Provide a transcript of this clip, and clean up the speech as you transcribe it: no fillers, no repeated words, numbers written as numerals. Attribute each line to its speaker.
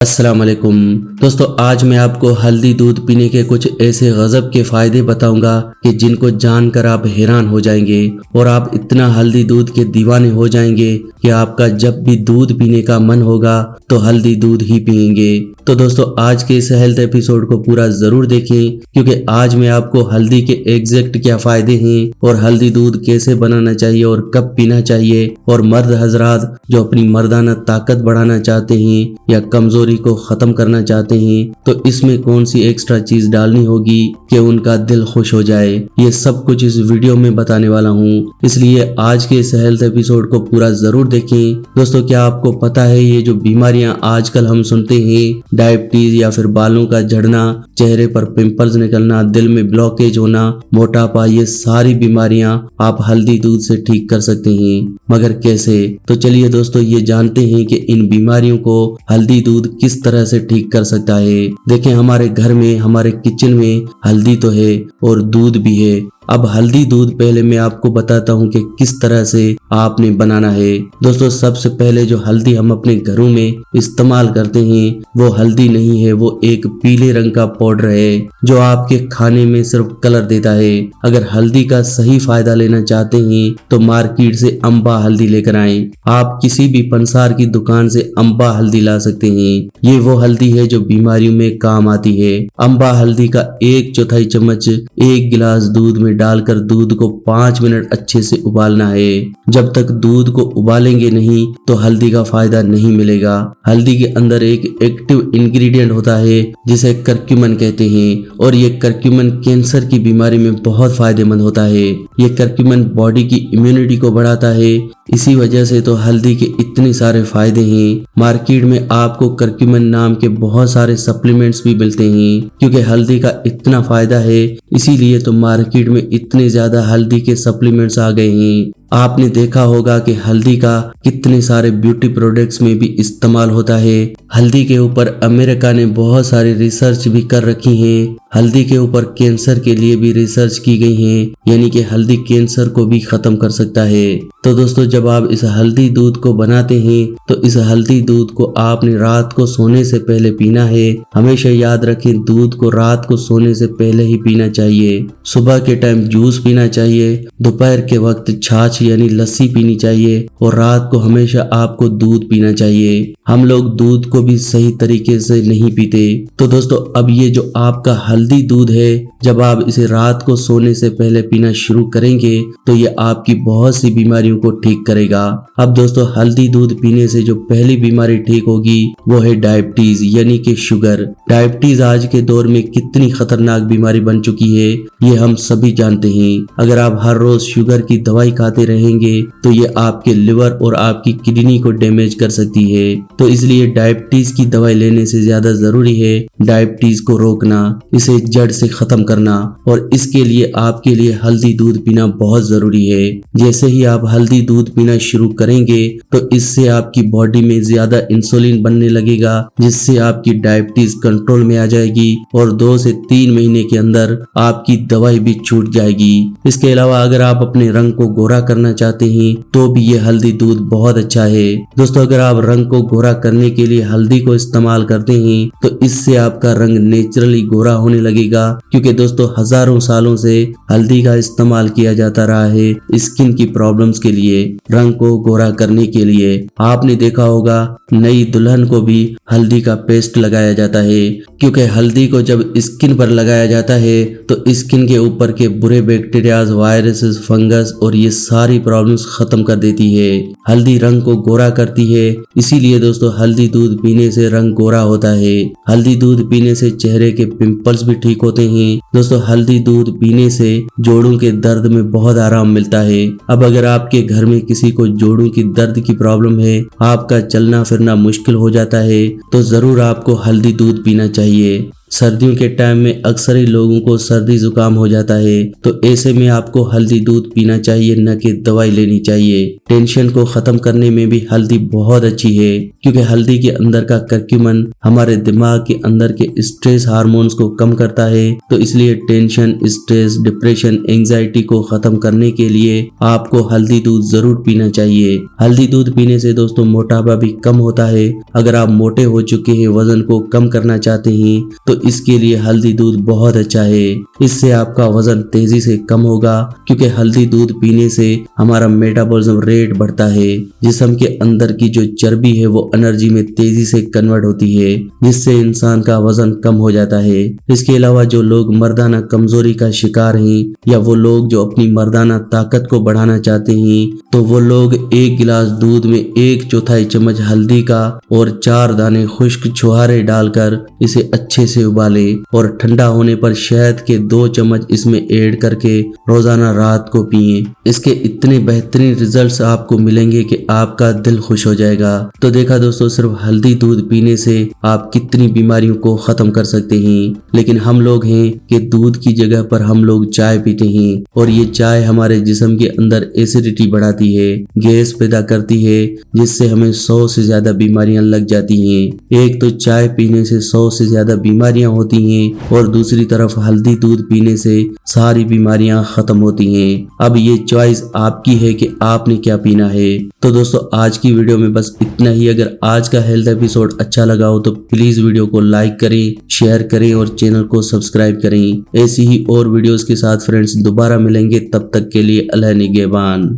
Speaker 1: अस्सलाम वालेकुम दोस्तों, आज मैं आपको हल्दी दूध पीने के कुछ ऐसे गजब के फायदे बताऊंगा कि जिनको जानकर आप हैरान हो जाएंगे और आप इतना हल्दी दूध के दीवाने हो जाएंगे कि आपका जब भी दूध पीने का मन होगा तो हल्दी दूध ही पिएंगे। तो दोस्तों, आज के इस हेल्थ एपिसोड को पूरा जरूर देखें, क्योंकि आज मैं आपको हल्दी के एग्जैक्ट क्या फायदे हैं और हल्दी दूध कैसे बनाना चाहिए और कब पीना चाहिए, और मर्द हजरात जो अपनी मर्दाना ताकत बढ़ाना चाहते हैं या कमजोरी को खत्म करना चाहते हैं तो इसमें कौन सी एक्स्ट्रा चीज डालनी होगी कि उनका दिल खुश हो जाए, ये सब कुछ इस वीडियो में बताने वाला हूँ। इसलिए आज के इस हेल्थ एपिसोड को पूरा जरूर देखें। दोस्तों, क्या आपको पता है ये जो बीमारियां आजकल हम सुनते हैं, डायबिटीज या फिर बालों का झड़ना, चेहरे पर पिंपल्स निकलना, दिल में ब्लॉकेज होना, मोटापा, ये सारी बीमारियां आप हल्दी दूध से ठीक कर सकते हैं। मगर कैसे? तो चलिए दोस्तों, ये जानते हैं कि इन बीमारियों को हल्दी दूध किस तरह से ठीक कर सकता है। देखें, हमारे घर में, हमारे किचन में हल्दी तो है और दूध भी है। अब हल्दी दूध पहले मैं आपको बताता हूँ कि किस तरह से आपने बनाना है। दोस्तों, सबसे पहले जो हल्दी हम अपने घरों में इस्तेमाल करते हैं वो हल्दी नहीं है, वो एक पीले रंग का पाउडर है जो आपके खाने में सिर्फ कलर देता है। अगर हल्दी का सही फायदा लेना चाहते हैं तो मार्केट से अम्बा हल्दी लेकर आएं। आप किसी भी पंसार की दुकान से अम्बा हल्दी ला सकते हैं। ये वो हल्दी है जो बीमारियों में काम आती है। अम्बा हल्दी का 1/4 चम्मच 1 गिलास दूध में डालकर दूध को 5 मिनट अच्छे से उबालना है। जब तक दूध को उबालेंगे नहीं तो हल्दी का फायदा नहीं मिलेगा। हल्दी के अंदर एक एक्टिव इंग्रेडिएंट होता है जिसे करक्यूमिन कहते हैं, और ये करक्यूमिन कैंसर की बीमारी में बहुत फायदेमंद होता है। ये करक्यूमिन बॉडी की इम्यूनिटी को बढ़ाता है। इसी वजह से तो हल्दी के इतने सारे फायदे हैं। मार्केट में आपको करक्यूमिन नाम के बहुत सारे सप्लीमेंट्स भी मिलते हैं। क्योंकि हल्दी का इतना फायदा है, इसीलिए तो मार्केट में इतने ज्यादा हल्दी के सप्लीमेंट्स आ गए हैं। आपने देखा होगा कि हल्दी का कितने सारे ब्यूटी प्रोडक्ट्स में भी इस्तेमाल होता है। हल्दी के ऊपर अमेरिका ने बहुत सारी रिसर्च भी कर रखी है। हल्दी के ऊपर कैंसर के लिए भी रिसर्च की गई है, यानी कि हल्दी कैंसर को भी खत्म कर सकता है। तो दोस्तों, जब आप इस हल्दी दूध को बनाते हैं तो इस हल्दी दूध को आपने रात को सोने से पहले पीना है। हमेशा याद रखें, दूध को रात को सोने से पहले ही पीना चाहिए। सुबह के टाइम जूस पीना चाहिए, दोपहर के वक्त छाछ यानी लस्सी पीनी चाहिए, और रात को हमेशा आपको दूध पीना चाहिए। हम लोग दूध को भी सही तरीके से नहीं पीते। तो दोस्तों, अब ये जो आपका हल्दी दूध है, जब आप इसे रात को सोने से पहले पीना शुरू करेंगे तो ये आपकी बहुत सी बीमारियों को ठीक करेगा। अब दोस्तों, हल्दी दूध पीने से जो पहली बीमारी ठीक होगी वो है डायबिटीज यानी कि शुगर। डायबिटीज आज के दौर में कितनी खतरनाक बीमारी बन चुकी है ये हम सभी जानते हैं। अगर आप हर रोज शुगर की दवाई खाते रहेंगे तो ये आपके लिवर और आपकी किडनी को डैमेज कर सकती है। तो इसलिए डायबिटीज की दवाई लेने से ज्यादा जरूरी है डायबिटीज को रोकना, इसे जड़ से खत्म करना, और इसके लिए आपके लिए हल्दी दूध पीना बहुत जरूरी है। जैसे ही आप हल्दी दूध पीना शुरू करेंगे तो इससे आपकी बॉडी में ज्यादा इंसुलिन बनने लगेगा, जिससे आपकी डायबिटीज कंट्रोल में आ जाएगी और 2 से 3 महीने के अंदर आपकी दवाई भी छूट जाएगी। इसके अलावा अगर आप अपने रंग को गोरा करना चाहते हैं तो भी ये हल्दी दूध बहुत अच्छा है। दोस्तों, अगर आप रंग को गोरा करने के लिए हल्दी को इस्तेमाल करते हैं तो इससे आपका रंग नेचुरली गोरा होने लगेगा। क्योंकि दोस्तों, हजारों सालों से हल्दी का इस्तेमाल किया जाता रहा है स्किन की प्रॉब्लम्स के लिए, रंग को गोरा करने के लिए। आपने देखा होगा नई दुल्हन को भी हल्दी का पेस्ट लगाया जाता है, क्योंकि हल्दी को जब स्किन पर लगाया जाता है तो स्किन के ऊपर के बुरे बैक्टीरियाज, वायरसेस, फंगस और ये सारी प्रॉब्लम्स खत्म कर देती है। हल्दी रंग को गोरा करती है, इसीलिए दोस्तों हल्दी दूध पीने से रंग गोरा होता है। हल्दी दूध पीने से चेहरे के पिंपल्स भी ठीक होते हैं। दोस्तों, हल्दी दूध पीने से जोड़ों के दर्द में बहुत आराम मिलता है। अब अगर आपके घर में किसी को जोड़ों की दर्द की प्रॉब्लम है, आपका चलना फिरना मुश्किल हो जाता है, तो जरूर आपको हल्दी दूध पीना चाहिए। सर्दियों के टाइम में अक्सर ही लोगों को सर्दी जुकाम हो जाता है, तो ऐसे में आपको हल्दी दूध पीना चाहिए, न कि दवाई लेनी चाहिए। टेंशन को खत्म करने में भी हल्दी बहुत अच्छी है, क्योंकि हल्दी के अंदर का करक्यूमिन हमारे दिमाग के अंदर के स्ट्रेस हार्मोन्स को कम करता है। तो इसलिए टेंशन, स्ट्रेस, डिप्रेशन, एंजाइटी को खत्म करने के लिए आपको हल्दी दूध जरूर पीना चाहिए। हल्दी दूध पीने से दोस्तों मोटापा भी कम होता है। अगर आप मोटे हो चुके हैं, वजन को कम करना चाहते हैं, तो इसके लिए हल्दी दूध बहुत अच्छा है। इससे आपका वजन तेजी से कम होगा, क्योंकि हल्दी दूध पीने से हमारा मेटाबॉलिज्म रेट बढ़ता है। जिस्म के अंदर की जो चर्बी है वो एनर्जी में तेजी से कन्वर्ट होती है, जिससे इंसान का वजन कम हो जाता है। इसके अलावा जो लोग मर्दाना कमजोरी का शिकार हैं, या वो लोग जो अपनी मर्दाना ताकत को बढ़ाना चाहते हैं, तो वो लोग 1 गिलास दूध में 1/4 चम्मच हल्दी का और 4 दाने खुश्क छुहारे डालकर इसे अच्छे से उबाले, और ठंडा होने पर शहद के 2 चम्मच इसमें ऐड करके रोजाना रात को पिए। इसके इतने बेहतरीन रिजल्ट्स आपको मिलेंगे कि आपका दिल खुश हो जाएगा। तो देखा दोस्तों, सिर्फ हल्दी दूध पीने से आप कितनी बीमारियों को खत्म कर सकते हैं। लेकिन हम लोग हैं कि दूध की जगह पर हम लोग चाय पीते हैं, और ये चाय हमारे जिस्म के अंदर एसिडिटी बढ़ाती है, गैस पैदा करती है, जिससे हमें 100 से ज्यादा बीमारियां लग जाती हैं। एक तो चाय पीने से 100 से ज्यादा बीमारियां होती हैं, और दूसरी तरफ हल्दी दूध पीने से सारी बीमारियां खत्म होती हैं। अब ये चॉइस आपकी है कि आपने क्या पीना है। तो दोस्तों, आज की वीडियो में बस इतना ही। अगर आज का हेल्थ एपिसोड अच्छा लगा हो तो प्लीज वीडियो को लाइक करें, शेयर करें और चैनल को सब्सक्राइब करें। ऐसी ही और वीडियोस के साथ फ्रेंड्स दोबारा मिलेंगे, तब तक के लिए अल्लाह निगहबान।